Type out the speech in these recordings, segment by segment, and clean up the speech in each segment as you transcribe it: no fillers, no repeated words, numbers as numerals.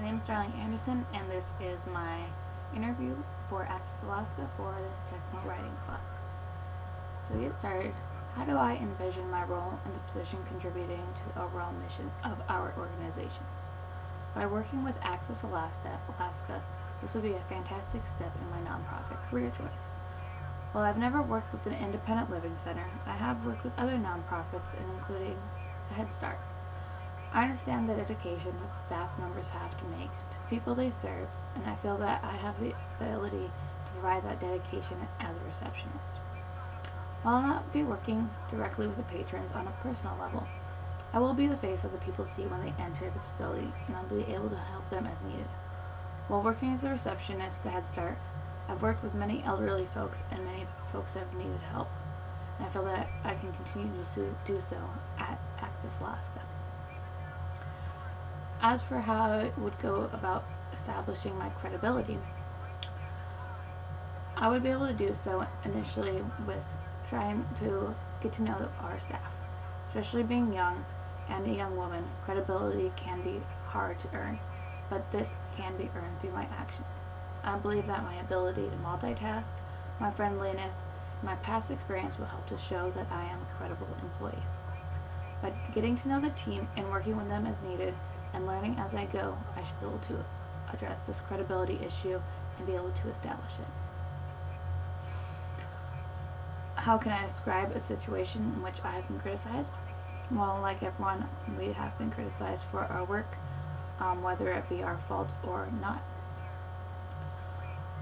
name is Darling Anderson, and this is my interview for Access Alaska for this technical writing class. So to get started, how do I envision my role in the position contributing to the overall mission of our organization? By working with Access Alaska, this would be a fantastic step in my nonprofit career choice. While I've never worked with an independent living center, I have worked with other nonprofits, including the Head Start. I understand the dedication that the staff members have to make to the people they serve, and I feel that I have the ability to provide that dedication as a receptionist. While I'll not be working directly with the patrons on a personal level, I will be the face of the people see when they enter the facility, and I'll be able to help them as needed. While working as a receptionist at the Head Start, I've worked with many elderly folks, and many folks have needed help, and I feel that I can continue to do so at Access Alaska. As for how I would go about establishing my credibility, I would be able to do so initially with trying to get to know our staff. Especially being young and a young woman, credibility can be hard to earn, but this can be earned through my actions. I believe that my ability to multitask, my friendliness, and my past experience will help to show that I am a credible employee. By getting to know the team and working with them as needed, and learning as I go, I should be able to address this credibility issue and be able to establish it. How can I describe a situation in which I have been criticized? Well, like everyone, we have been criticized for our work, whether it be our fault or not.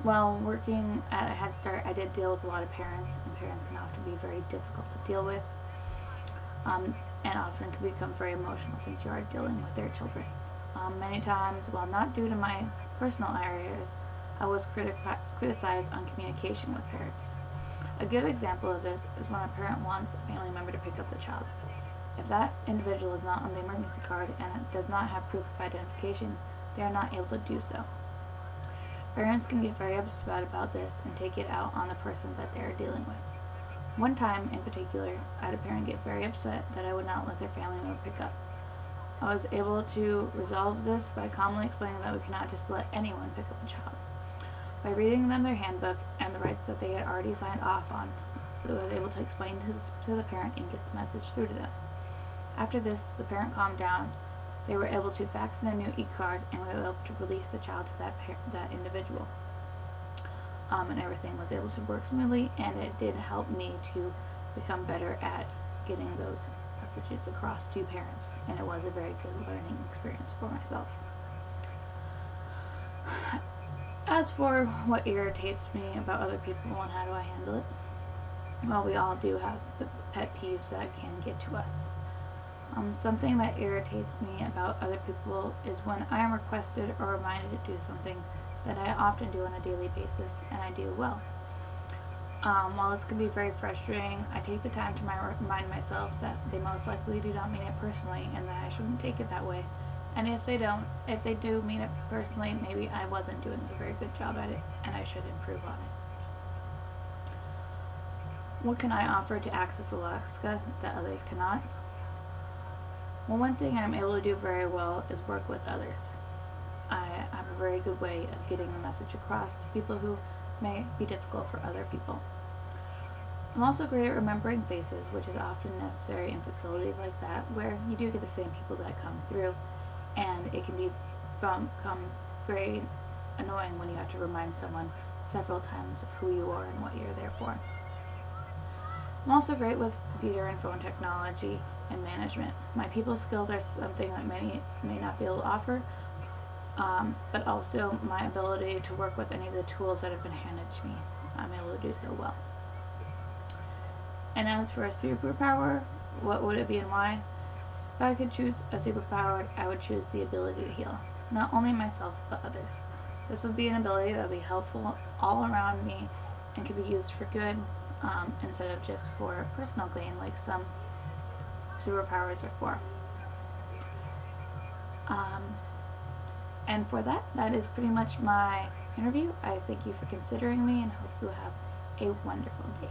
While working at a Head Start, I did deal with a lot of parents, and parents can often be very difficult to deal with. And often can become very emotional since you are dealing with their children. Many times, while not due to my personal areas, I was criticized on communication with parents. A good example of this is when a parent wants a family member to pick up the child. If that individual is not on the emergency card and does not have proof of identification, they are not able to do so. Parents can get very upset about this and take it out on the person that they are dealing with. One time in particular, I had a parent get very upset that I would not let their family member pick up. I was able to resolve this by calmly explaining that we cannot just let anyone pick up a child. By reading them their handbook and the rights that they had already signed off on, I was able to explain to the parent and get the message through to them. After this, the parent calmed down. They were able to fax in a new e-card, and we were able to release the child to that individual. And everything was able to work smoothly, and it did help me to become better at getting those messages across to parents, and it was a very good learning experience for myself. As for what irritates me about other people and how do I handle it, well, we all do have the pet peeves that can get to us. Something that irritates me about other people is when I am requested or reminded to do something that I often do on a daily basis, and I do well. While this can be very frustrating, I take the time to remind myself that they most likely do not mean it personally, and that I shouldn't take it that way. And if they do mean it personally, maybe I wasn't doing a very good job at it, and I should improve on it. What can I offer to Access Alaska that others cannot? Well, one thing I'm able to do very well is work with others. I have a very good way of getting the message across to people who may be difficult for other people. I'm also great at remembering faces, which is often necessary in facilities like that, where you do get the same people that come through, and it can become very annoying when you have to remind someone several times of who you are and what you're there for. I'm also great with computer and phone technology and management. My people skills are something that many may not be able to offer, but also my ability to work with any of the tools that have been handed to me. I'm able to do so well. And as for a superpower, what would it be and why? If I could choose a superpower, I would choose the ability to heal. Not only myself, but others. This would be an ability that would be helpful all around me and could be used for good, instead of just for personal gain like some superpowers are for. And for that is pretty much my interview. I thank you for considering me and hope you have a wonderful day.